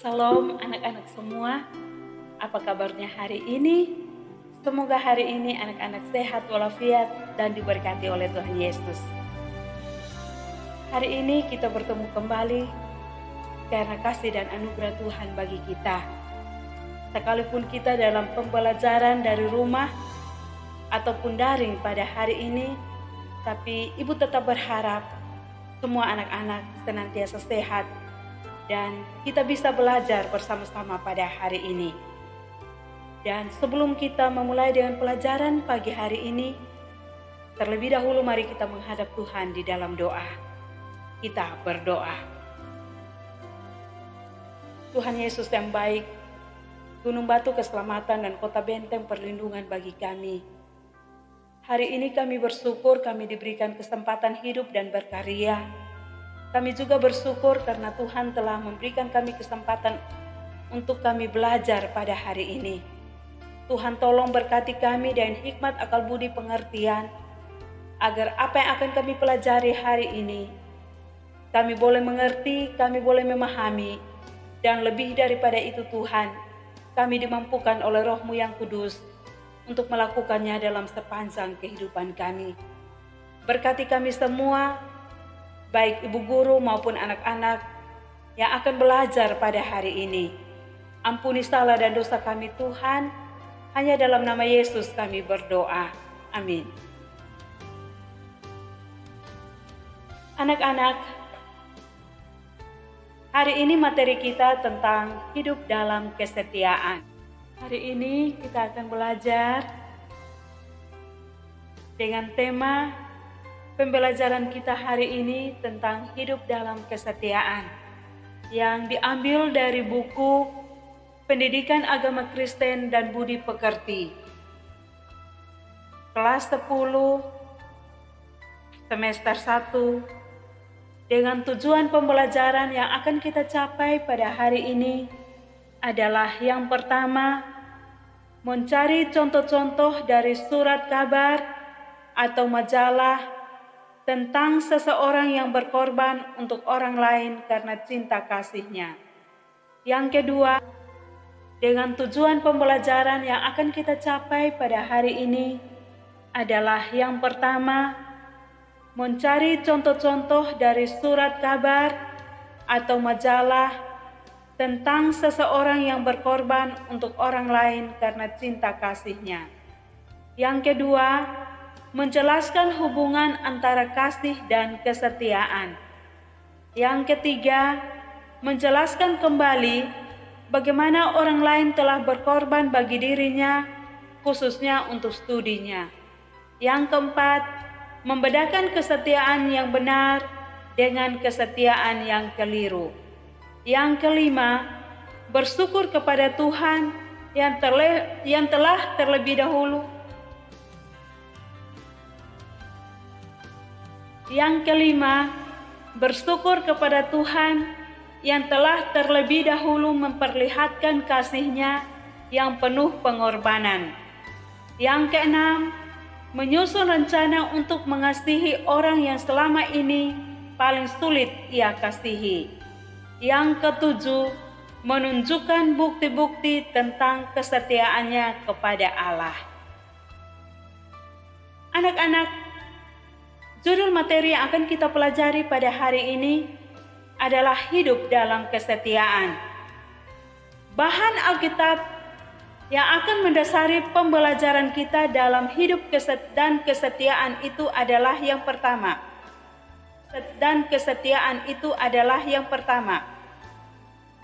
Salam anak-anak semua, apa kabarnya hari ini? Semoga hari ini anak-anak sehat walafiat dan diberkati oleh Tuhan Yesus. Hari ini kita bertemu kembali karena kasih dan anugerah Tuhan bagi kita. Sekalipun kita dalam pembelajaran dari rumah ataupun daring pada hari ini, tapi Ibu tetap berharap semua anak-anak senantiasa sehat dan kita bisa belajar bersama-sama pada hari ini. Dan sebelum kita memulai dengan pelajaran pagi hari ini, terlebih dahulu mari kita menghadap Tuhan di dalam doa. Kita berdoa. Tuhan Yesus yang baik, gunung batu keselamatan dan kota benteng perlindungan bagi kami. Hari ini kami bersyukur kami diberikan kesempatan hidup dan berkarya. Kami juga bersyukur karena Tuhan telah memberikan kami kesempatan untuk kami belajar pada hari ini. Tuhan tolong berkati kami dengan hikmat akal budi pengertian, agar apa yang akan kami pelajari hari ini, kami boleh mengerti, kami boleh memahami, dan lebih daripada itu Tuhan, kami dimampukan oleh Roh-Mu yang kudus untuk melakukannya dalam sepanjang kehidupan kami. Berkati kami semua, baik ibu guru maupun anak-anak yang akan belajar pada hari ini. Ampuni salah dan dosa kami Tuhan, hanya dalam nama Yesus kami berdoa. Amin. Anak-anak, hari ini materi kita tentang hidup dalam kesetiaan. Hari ini kita akan belajar dengan tema pembelajaran kita hari ini tentang hidup dalam kesetiaan yang diambil dari buku Pendidikan Agama Kristen dan Budi Pekerti kelas 10 semester 1, dengan tujuan pembelajaran yang akan kita capai pada hari ini adalah yang pertama, mencari contoh-contoh dari surat kabar atau majalah tentang seseorang yang berkorban untuk orang lain karena cinta kasihnya. Yang kedua, dengan tujuan pembelajaran yang akan kita capai pada hari ini adalah yang pertama, mencari contoh-contoh dari surat kabar atau majalah tentang seseorang yang berkorban untuk orang lain karena cinta kasihnya. Yang kedua, menjelaskan hubungan antara kasih dan kesetiaan. Yang ketiga, menjelaskan kembali bagaimana orang lain telah berkorban bagi dirinya, khususnya untuk studinya. Yang keempat, membedakan kesetiaan yang benar dengan kesetiaan yang keliru. Yang kelima, bersyukur kepada Tuhan yang telah terlebih dahulu. Yang kelima, bersyukur kepada Tuhan yang telah terlebih dahulu memperlihatkan kasih-Nya yang penuh pengorbanan. Yang keenam, menyusun rencana untuk mengasihi orang yang selama ini paling sulit Ia kasihi. Yang ketujuh, menunjukkan bukti-bukti tentang kesetiaannya kepada Allah. Anak-anak, judul materi yang akan kita pelajari pada hari ini adalah hidup dalam kesetiaan. Bahan Alkitab yang akan mendasari pembelajaran kita dalam hidup dan kesetiaan itu adalah yang pertama.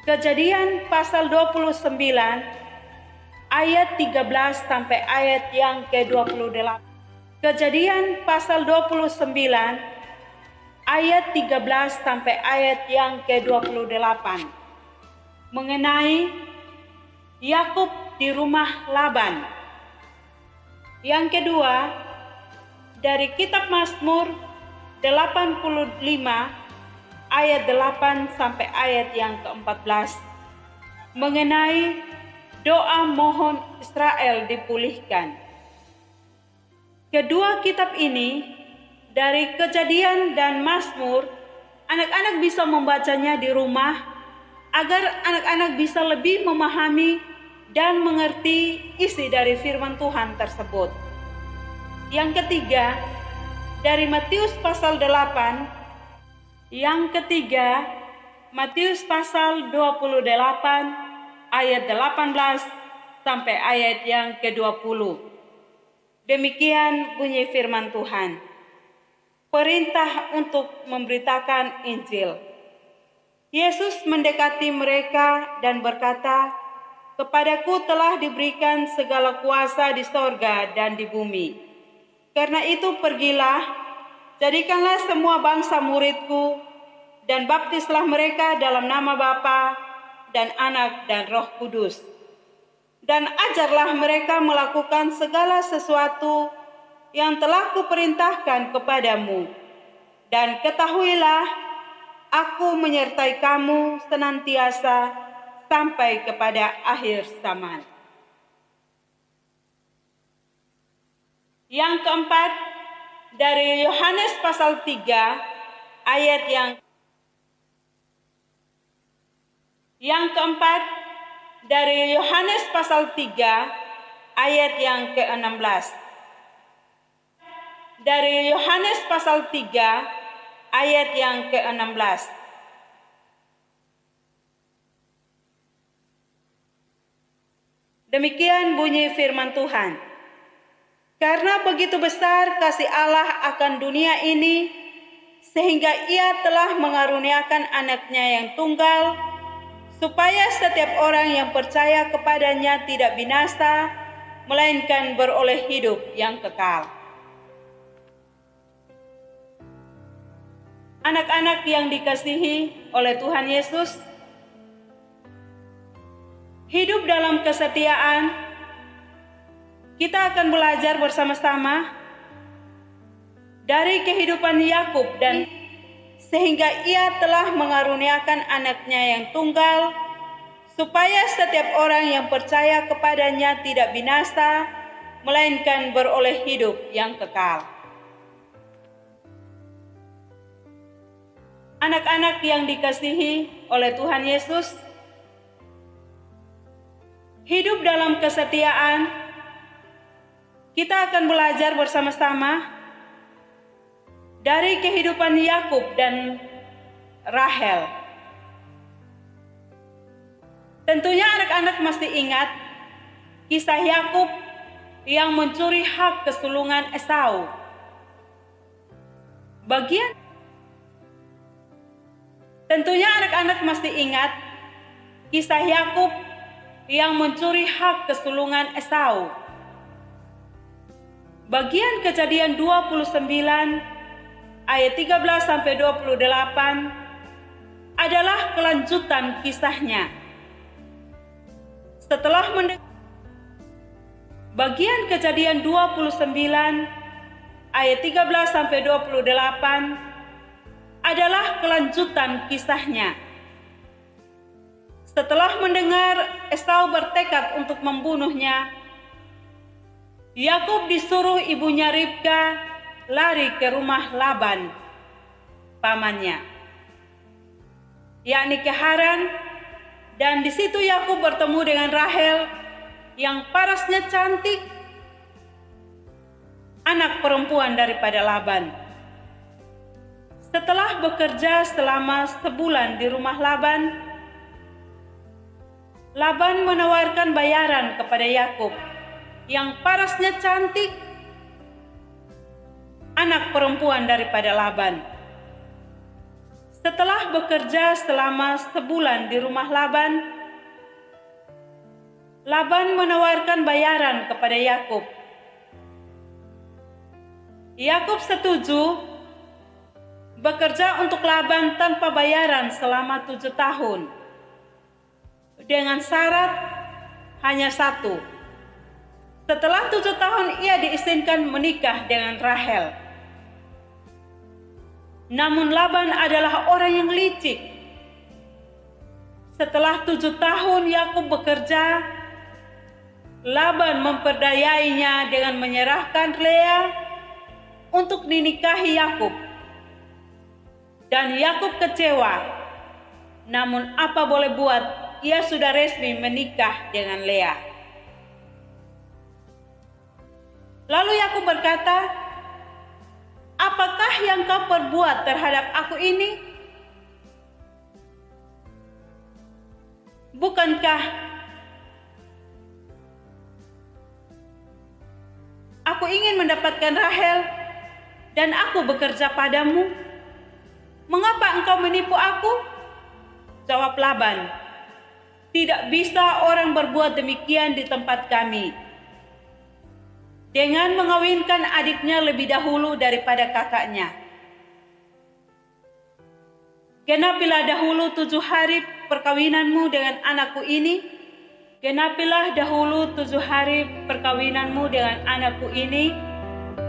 Kejadian pasal 29 ayat 13 sampai ayat yang ke-28. Kejadian pasal 29 ayat 13 sampai ayat yang ke-28 mengenai Yakub di rumah Laban. Yang kedua, dari kitab Mazmur 85 ayat 8 sampai ayat yang ke-14 mengenai doa mohon Israel dipulihkan. Kedua kitab ini dari Kejadian dan Mazmur, anak-anak bisa membacanya di rumah agar anak-anak bisa lebih memahami dan mengerti isi dari firman Tuhan tersebut. Yang ketiga, dari Matius pasal 8, yang ketiga, Matius pasal 28 ayat 18 sampai ayat yang ke-20. Demikian bunyi firman Tuhan. Perintah untuk memberitakan Injil. Yesus mendekati mereka dan berkata, "Kepadaku telah diberikan segala kuasa di sorga dan di bumi. Karena itu pergilah, jadikanlah semua bangsa muridku, dan baptislah mereka dalam nama Bapa dan Anak dan Roh Kudus. Dan ajarlah mereka melakukan segala sesuatu yang telah kuperintahkan kepadamu. Dan ketahuilah, aku menyertai kamu senantiasa sampai kepada akhir zaman." Yang keempat, dari Yohanes pasal 3 ayat yang keempat, dari Yohanes pasal 3 ayat yang ke-16. Dari Yohanes pasal 3 ayat yang ke-16. Demikian bunyi firman Tuhan. Karena begitu besar kasih Allah akan dunia ini, sehingga Ia telah mengaruniakan anaknya yang tunggal, supaya setiap orang yang percaya kepadanya tidak binasa, melainkan beroleh hidup yang kekal. Anak-anak yang dikasihi oleh Tuhan Yesus, hidup dalam kesetiaan, kita akan belajar bersama-sama dari kehidupan Yakub dan sehingga ia telah mengaruniakan anaknya yang tunggal, supaya setiap orang yang percaya kepadanya tidak binasa, melainkan beroleh hidup yang kekal. Anak-anak yang dikasihi oleh Tuhan Yesus, hidup dalam kesetiaan, kita akan belajar bersama-sama dari kehidupan Yakub dan Rahel. Tentunya anak-anak mesti ingat kisah Yakub yang mencuri hak kesulungan Esau. Tentunya anak-anak mesti ingat kisah Yakub yang mencuri hak kesulungan Esau. Bagian Kejadian 29 ayat 13 sampai 28 adalah kelanjutan kisahnya. Setelah bagian Kejadian 29 ayat 13 sampai 28 adalah kelanjutan kisahnya. Setelah mendengar Esau bertekad untuk membunuhnya, Yakub disuruh ibunya Ribka lari ke rumah Laban, pamannya, yakni ke Haran, dan di situ Yakub bertemu dengan Rahel yang parasnya cantik, anak perempuan daripada Laban. Setelah bekerja selama sebulan di rumah Laban, Laban menawarkan bayaran kepada Yakub yang parasnya cantik, anak perempuan daripada Laban. Setelah bekerja selama sebulan di rumah Laban, Laban menawarkan bayaran kepada Yakub. Yakub setuju bekerja untuk Laban tanpa bayaran selama 7 tahun, dengan syarat hanya satu. Setelah 7 tahun ia diizinkan menikah dengan Rahel. Namun Laban adalah orang yang licik. Setelah 7 tahun Yakub bekerja, Laban memperdayainya dengan menyerahkan Lea untuk dinikahi Yakub. Dan Yakub kecewa Namun apa boleh buat, ia sudah resmi menikah dengan Lea. Lalu Yakub berkata, apakah yang kau perbuat terhadap aku ini? Bukankah aku ingin mendapatkan Rahel dan aku bekerja padamu? Mengapa engkau menipu aku? Jawab Laban, tidak bisa orang berbuat demikian di tempat kami, dengan mengawinkan adiknya lebih dahulu daripada kakaknya. Genapilah dahulu 7 hari perkawinanmu dengan anakku ini. Genapilah dahulu 7 hari perkawinanmu dengan anakku ini.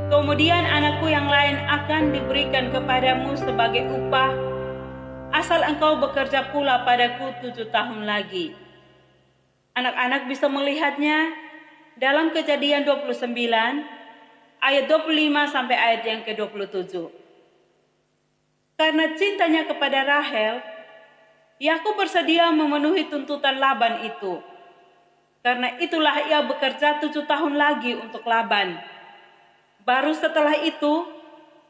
Kemudian anakku yang lain akan diberikan kepadamu sebagai upah, asal engkau bekerja pula padaku 7 tahun lagi. Anak-anak bisa melihatnya dalam Kejadian 29 ayat 25 sampai ayat yang ke-27. Karena cintanya kepada Rahel, Yakub bersedia memenuhi tuntutan Laban itu. Karena itulah ia bekerja 7 tahun lagi untuk Laban. Baru setelah itu,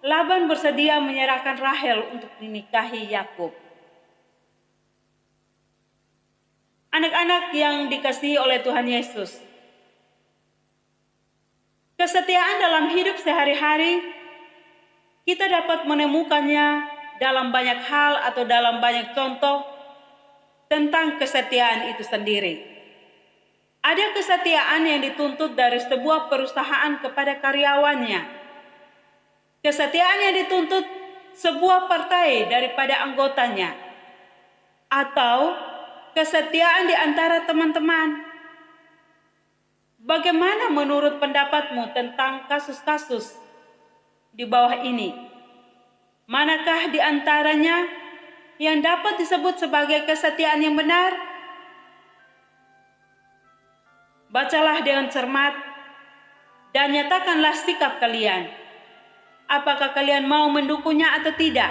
Laban bersedia menyerahkan Rahel untuk dinikahi Yakub. Anak-anak yang dikasihi oleh Tuhan Yesus, kesetiaan dalam hidup sehari-hari kita dapat menemukannya dalam banyak hal atau dalam banyak contoh tentang kesetiaan itu sendiri. Ada kesetiaan yang dituntut dari sebuah perusahaan kepada karyawannya. Kesetiaan yang dituntut sebuah partai daripada anggotanya. Atau kesetiaan di antara teman-teman. Bagaimana menurut pendapatmu tentang kasus-kasus di bawah ini? Manakah di antaranya yang dapat disebut sebagai kesetiaan yang benar? Bacalah dengan cermat dan nyatakanlah sikap kalian. Apakah kalian mau mendukungnya atau tidak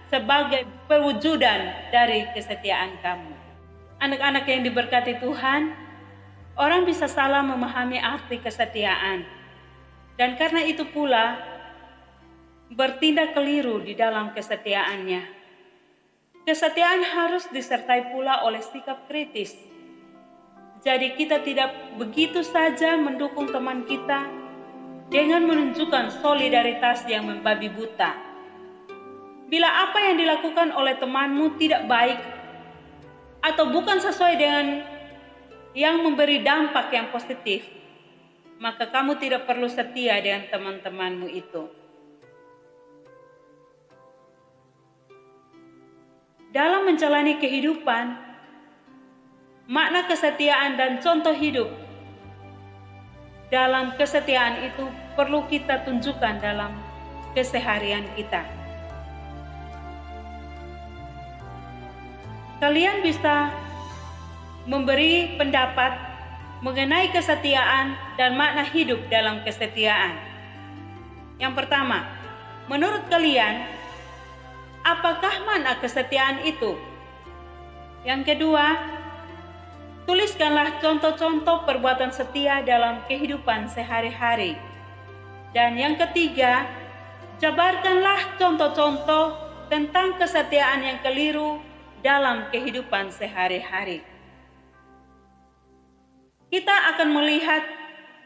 sebagai perwujudan dari kesetiaan kamu? Anak-anak yang diberkati Tuhan, orang bisa salah memahami arti kesetiaan. Dan karena itu pula bertindak keliru di dalam kesetiaannya. Kesetiaan harus disertai pula oleh sikap kritis. Jadi kita tidak begitu saja mendukung teman kita dengan menunjukkan solidaritas yang membabi buta. Bila apa yang dilakukan oleh temanmu tidak baik atau bukan sesuai dengan yang memberi dampak yang positif, maka kamu tidak perlu setia dengan teman-temanmu itu. Dalam menjalani kehidupan, makna kesetiaan dan contoh hidup dalam kesetiaan itu perlu kita tunjukkan dalam keseharian kita. Kalian bisa memberi pendapat mengenai kesetiaan dan makna hidup dalam kesetiaan. Yang pertama, menurut kalian, apakah makna kesetiaan itu? Yang kedua, tuliskanlah contoh-contoh perbuatan setia dalam kehidupan sehari-hari. Dan yang ketiga, jabarkanlah contoh-contoh tentang kesetiaan yang keliru dalam kehidupan sehari-hari. Kita akan melihat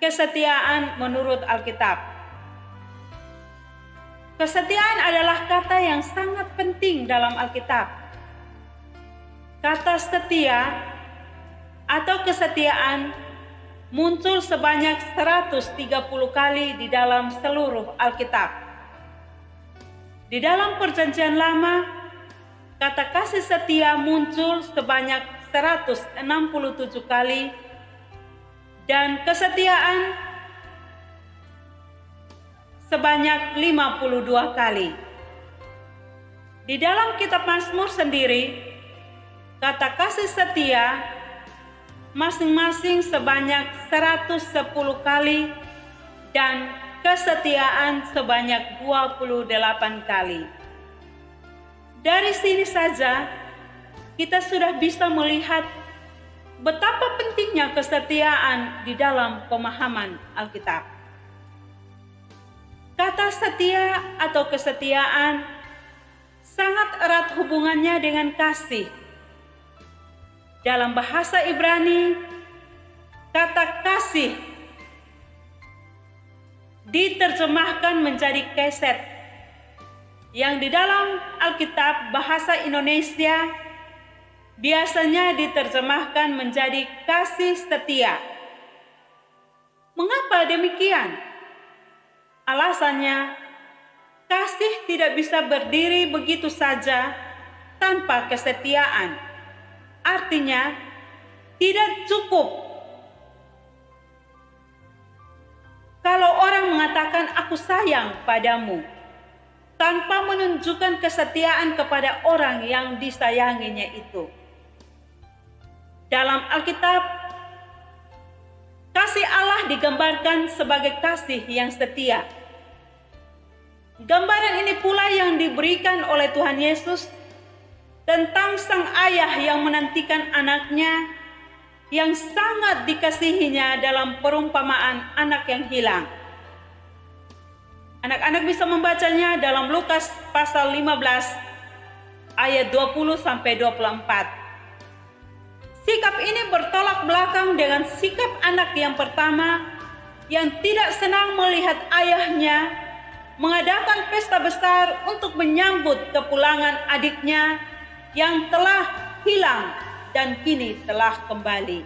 kesetiaan menurut Alkitab. Kesetiaan adalah kata yang sangat penting dalam Alkitab. Kata setia atau kesetiaan muncul sebanyak 130 kali di dalam seluruh Alkitab. Di dalam Perjanjian Lama, kata kasih setia muncul sebanyak 167 kali dan kesetiaan sebanyak 52 kali. Di dalam kitab Mazmur sendiri, kata kasih setia masing-masing sebanyak 110 kali dan kesetiaan sebanyak 28 kali. Dari sini saja kita sudah bisa melihat betapa pentingnya kesetiaan di dalam pemahaman Alkitab. Kata setia atau kesetiaan sangat erat hubungannya dengan kasih. Dalam bahasa Ibrani, kata kasih diterjemahkan menjadi keset, yang di dalam Alkitab bahasa Indonesia biasanya diterjemahkan menjadi kasih setia. Mengapa demikian? Alasannya, kasih tidak bisa berdiri begitu saja tanpa kesetiaan. Artinya, tidak cukup kalau orang mengatakan aku sayang padamu, tanpa menunjukkan kesetiaan kepada orang yang disayanginya itu. Dalam Alkitab, kasih Allah digambarkan sebagai kasih yang setia. Gambaran ini pula yang diberikan oleh Tuhan Yesus tentang sang ayah yang menantikan anaknya yang sangat dikasihinya dalam perumpamaan anak yang hilang. Anak-anak bisa membacanya dalam Lukas pasal 15 ayat 20-24. Sikap ini bertolak belakang dengan sikap anak yang pertama yang tidak senang melihat ayahnya mengadakan pesta besar untuk menyambut kepulangan adiknya yang telah hilang dan kini telah kembali.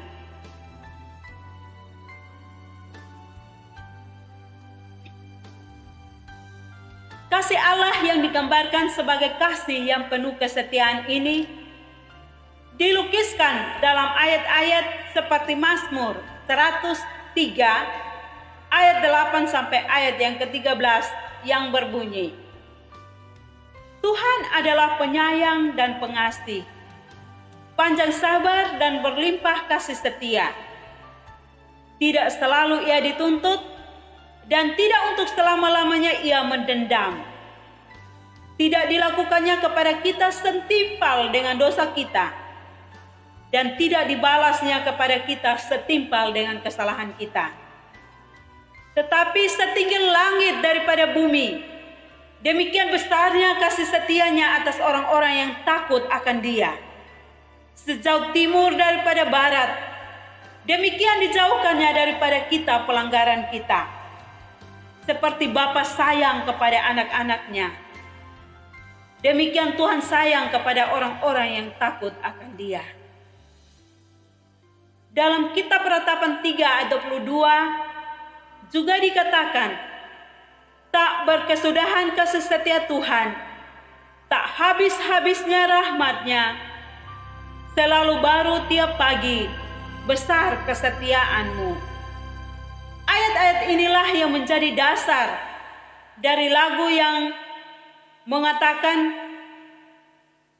Kasih Allah yang digambarkan sebagai kasih yang penuh kesetiaan ini dilukiskan dalam ayat-ayat seperti Mazmur 103 ayat 8 sampai ayat yang ke-13 yang berbunyi, Tuhan adalah penyayang dan pengasih, panjang sabar dan berlimpah kasih setia. Tidak selalu ia dituntut dan tidak untuk selama-lamanya ia mendendam. Tidak dilakukannya kepada kita setimpal dengan dosa kita, dan tidak dibalasnya kepada kita setimpal dengan kesalahan kita. Tetapi setinggi langit daripada bumi, demikian besarnya kasih setianya atas orang-orang yang takut akan Dia. Sejauh timur daripada barat, demikian dijauhkannya daripada kita pelanggaran kita. Seperti Bapa sayang kepada anak-anaknya, demikian Tuhan sayang kepada orang-orang yang takut akan Dia. Dalam kitab Ratapan 3 ayat 22 juga dikatakan, tak berkesudahan kasih setia Tuhan, tak habis-habisnya rahmat-Nya, selalu baru tiap pagi, besar kesetiaan-Mu. Ayat-ayat inilah yang menjadi dasar dari lagu yang mengatakan,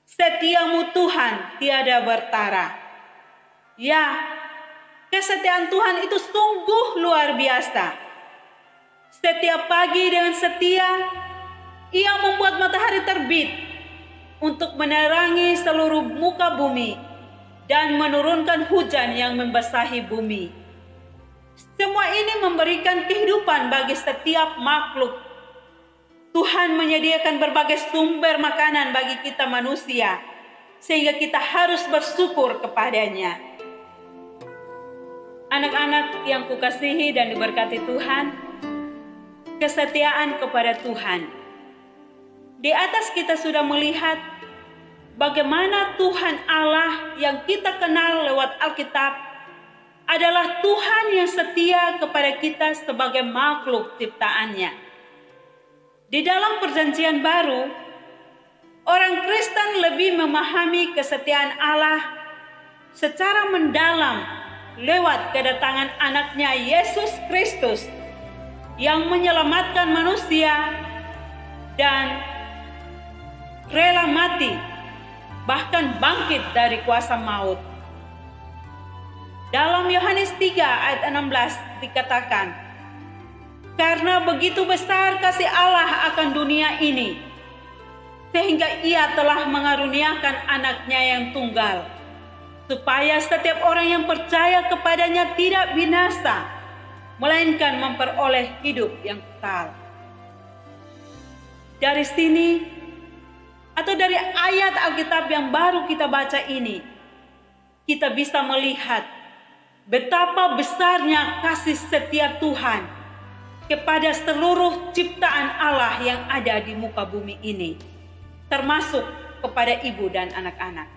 setiamu Tuhan tiada bertara. Ya, kesetiaan Tuhan itu sungguh luar biasa. Setiap pagi dengan setia, Ia membuat matahari terbit untuk menerangi seluruh muka bumi dan menurunkan hujan yang membasahi bumi. Semua ini memberikan kehidupan bagi setiap makhluk. Tuhan menyediakan berbagai sumber makanan bagi kita manusia, sehingga kita harus bersyukur kepadanya. Anak-anak yang kukasihi dan diberkati Tuhan, kesetiaan kepada Tuhan. Di atas kita sudah melihat bagaimana Tuhan Allah yang kita kenal lewat Alkitab adalah Tuhan yang setia kepada kita sebagai makhluk ciptaannya. Di dalam Perjanjian Baru, orang Kristen lebih memahami kesetiaan Allah secara mendalam lewat kedatangan anaknya Yesus Kristus yang menyelamatkan manusia dan rela mati, bahkan bangkit dari kuasa maut. Dalam Yohanes 3 ayat 16 dikatakan, karena begitu besar kasih Allah akan dunia ini, sehingga Ia telah mengaruniakan anaknya yang tunggal, supaya setiap orang yang percaya kepadanya tidak binasa, melainkan memperoleh hidup yang kekal. Dari sini, atau dari ayat Alkitab yang baru kita baca ini, kita bisa melihat betapa besarnya kasih setia Tuhan kepada seluruh ciptaan Allah yang ada di muka bumi ini, termasuk kepada ibu dan anak-anak.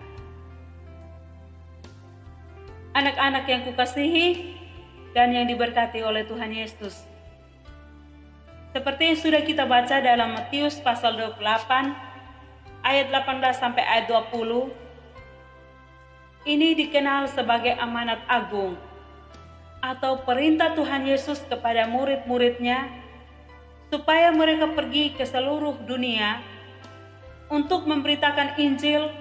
Anak-anak yang kukasihi dan yang diberkati oleh Tuhan Yesus. Seperti yang sudah kita baca dalam Matius pasal 28, ayat 18 sampai ayat 20, ini dikenal sebagai amanat agung atau perintah Tuhan Yesus kepada murid-muridnya supaya mereka pergi ke seluruh dunia untuk memberitakan Injil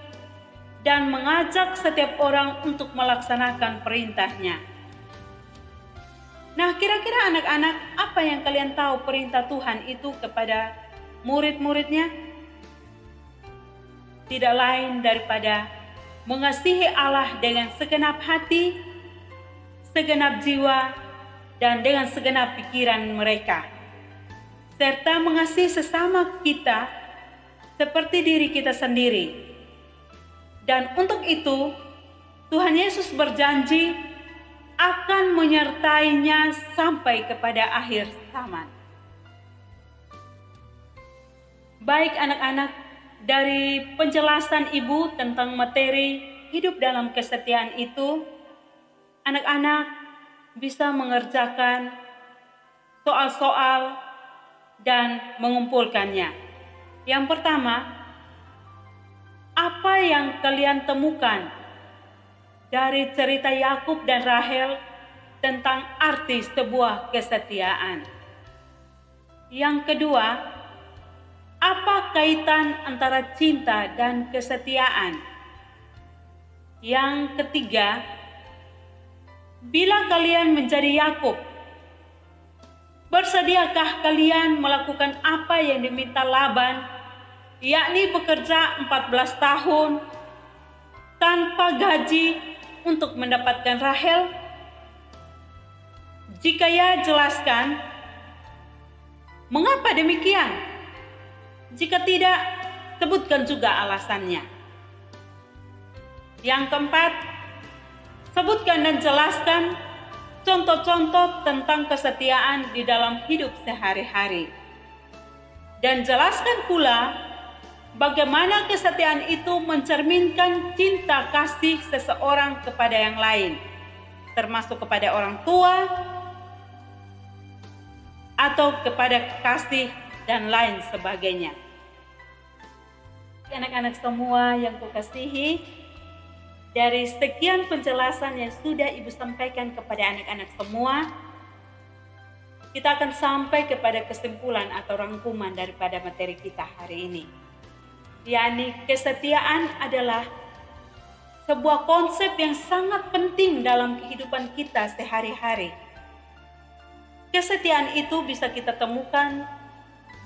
dan mengajak setiap orang untuk melaksanakan perintahnya. Nah, kira-kira anak-anak, apa yang kalian tahu perintah Tuhan itu kepada murid-muridnya? Tidak lain daripada mengasihi Allah dengan segenap hati, segenap jiwa, dan dengan segenap pikiran mereka, serta mengasihi sesama kita seperti diri kita sendiri. Dan untuk itu, Tuhan Yesus berjanji akan menyertainya sampai kepada akhir zaman. Baik anak-anak, dari penjelasan ibu tentang materi hidup dalam kesetiaan itu, anak-anak bisa mengerjakan soal-soal dan mengumpulkannya. Yang pertama, apa yang kalian temukan dari cerita Yakub dan Rahel tentang arti sebuah kesetiaan? Yang kedua, apa kaitan antara cinta dan kesetiaan? Yang ketiga, bila kalian menjadi Yakub, bersediakah kalian melakukan apa yang diminta Laban, yakni bekerja 14 tahun tanpa gaji untuk mendapatkan Rahel? Jika ya, jelaskan mengapa demikian. Jika tidak, sebutkan juga alasannya. Yang keempat, sebutkan dan jelaskan contoh-contoh tentang kesetiaan di dalam hidup sehari-hari. Dan jelaskan pula bagaimana kesetiaan itu mencerminkan cinta kasih seseorang kepada yang lain, termasuk kepada orang tua atau kepada kekasih dan lain sebagainya. Anak-anak semua yang kukasihi, dari sekian penjelasan yang sudah Ibu sampaikan kepada anak-anak semua, kita akan sampai kepada kesimpulan atau rangkuman daripada materi kita hari ini. yakni kesetiaan adalah sebuah konsep yang sangat penting dalam kehidupan kita sehari-hari. Kesetiaan itu bisa kita temukan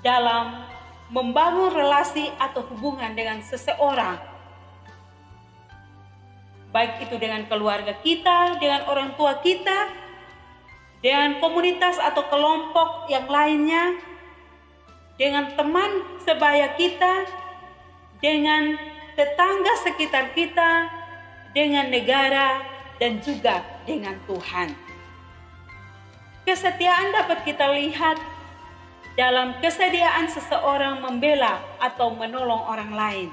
dalam membangun relasi atau hubungan dengan seseorang, baik itu dengan keluarga kita, dengan orang tua kita, dengan komunitas atau kelompok yang lainnya, dengan teman sebaya kita, dengan tetangga sekitar kita, dengan negara, dan juga dengan Tuhan. Kesetiaan dapat kita lihat dalam kesediaan seseorang membela atau menolong orang lain,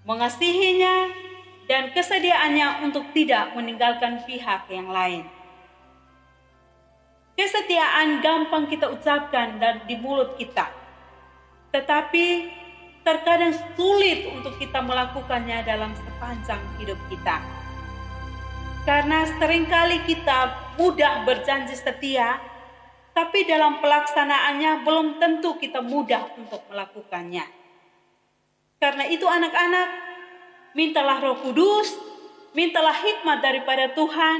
mengasihinya, dan kesediaannya untuk tidak meninggalkan pihak yang lain. Kesetiaan gampang kita ucapkan dan di mulut kita, tetapi terkadang sulit untuk kita melakukannya dalam sepanjang hidup kita. Karena seringkali kita mudah berjanji setia, tapi dalam pelaksanaannya belum tentu kita mudah untuk melakukannya. Karena itu anak-anak, mintalah Roh Kudus, mintalah hikmat daripada Tuhan,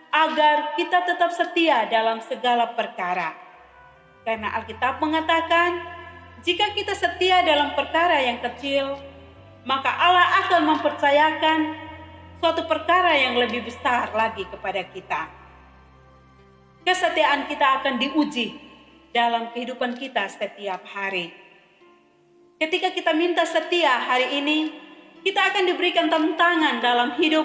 agar kita tetap setia dalam segala perkara. Karena Alkitab mengatakan, Jika kita setia dalam perkara yang kecil, maka Allah akan mempercayakan suatu perkara yang lebih besar lagi kepada kita. Kesetiaan kita akan diuji dalam kehidupan kita setiap hari. Ketika kita minta setia hari ini, kita akan diberikan tantangan dalam hidup.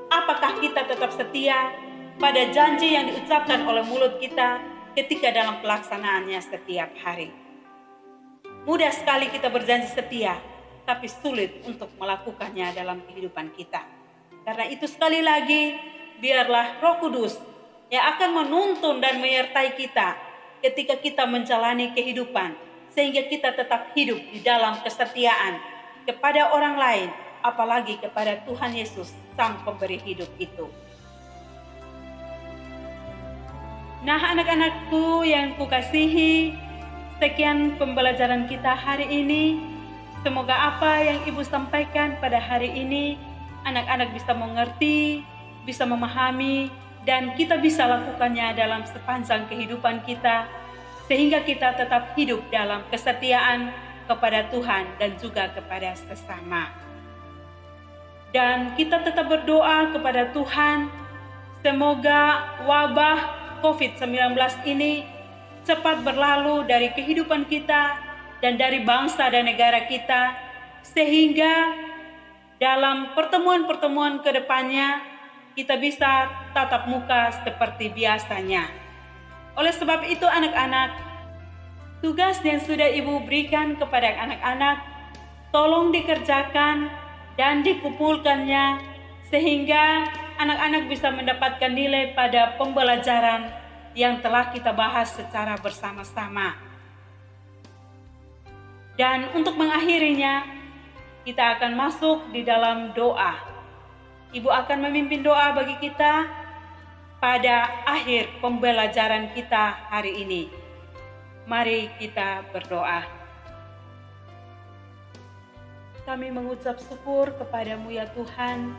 Apakah kita tetap setia pada janji yang diucapkan oleh mulut kita ketika dalam pelaksanaannya setiap hari? Mudah sekali kita berjanji setia, tapi sulit untuk melakukannya dalam kehidupan kita. Karena itu sekali lagi, biarlah Roh Kudus yang akan menuntun dan menyertai kita ketika kita menjalani kehidupan, sehingga kita tetap hidup di dalam kesetiaan kepada orang lain, apalagi kepada Tuhan Yesus, Sang Pemberi hidup itu. Nah, anak-anakku yang kukasihi, sekian pembelajaran kita hari ini. Semoga apa yang Ibu sampaikan pada hari ini, anak-anak bisa mengerti, bisa memahami, dan kita bisa lakukannya dalam sepanjang kehidupan kita, sehingga kita tetap hidup dalam kesetiaan kepada Tuhan dan juga kepada sesama. Dan kita tetap berdoa kepada Tuhan, semoga wabah COVID-19 ini cepat berlalu dari kehidupan kita dan dari bangsa dan negara kita, sehingga dalam pertemuan-pertemuan ke depannya kita bisa tatap muka seperti biasanya. Oleh sebab itu anak-anak, tugas yang sudah Ibu berikan kepada anak-anak, tolong dikerjakan dan dikumpulkannya sehingga anak-anak bisa mendapatkan nilai pada pembelajaran yang telah kita bahas secara bersama-sama. Dan untuk mengakhirinya, kita akan masuk di dalam doa. Ibu akan memimpin doa bagi kita pada akhir pembelajaran kita hari ini. Mari kita berdoa. Kami mengucap syukur kepadamu ya Tuhan,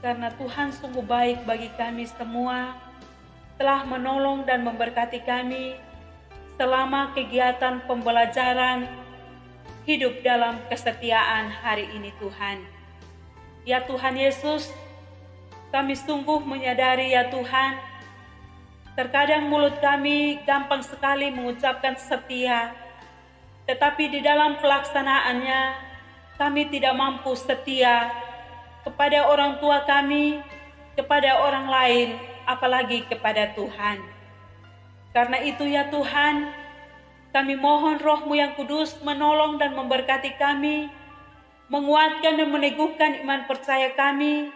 karena Tuhan sungguh baik bagi kami semua, telah menolong dan memberkati kami selama kegiatan pembelajaran hidup dalam kesetiaan hari ini Tuhan. Ya Tuhan Yesus, kami sungguh menyadari ya Tuhan, terkadang mulut kami gampang sekali mengucapkan setia, tetapi di dalam pelaksanaannya kami tidak mampu setia kepada orang tua kami, kepada orang lain, apalagi kepada Tuhan. Karena itu ya Tuhan, kami mohon Roh-Mu yang kudus menolong dan memberkati kami, menguatkan dan meneguhkan iman percaya kami,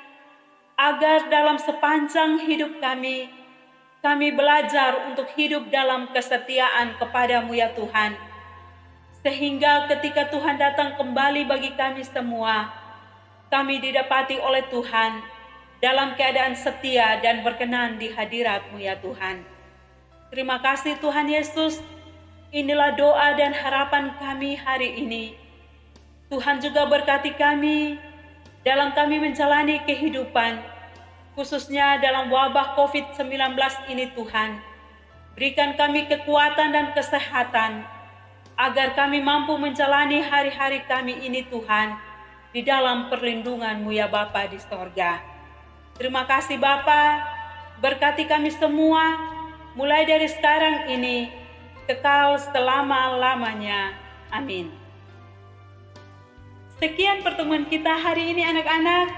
agar dalam sepanjang hidup kami belajar untuk hidup dalam kesetiaan kepada-Mu ya Tuhan. Sehingga ketika Tuhan datang kembali bagi kami semua, kami didapati oleh Tuhan dalam keadaan setia dan berkenan di hadirat-Mu ya Tuhan. Terima kasih Tuhan Yesus, inilah doa dan harapan kami hari ini. Tuhan juga berkati kami dalam kami menjalani kehidupan, khususnya dalam wabah COVID-19 ini Tuhan. Berikan kami kekuatan dan kesehatan, agar kami mampu menjalani hari-hari kami ini Tuhan, di dalam perlindungan-Mu ya Bapa di sorga. Terima kasih Bapa, berkati kami semua, mulai dari sekarang ini, kekal selama-lamanya. Amin. Sekian pertemuan kita hari ini anak-anak.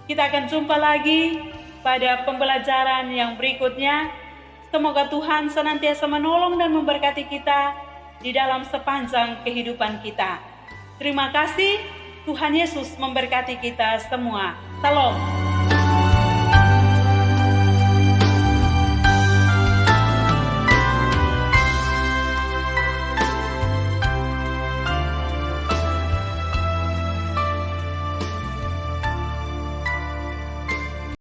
Kita akan jumpa lagi pada pembelajaran yang berikutnya. Semoga Tuhan senantiasa menolong dan memberkati kita di dalam sepanjang kehidupan kita. Terima kasih, Tuhan Yesus memberkati kita semua. Salam.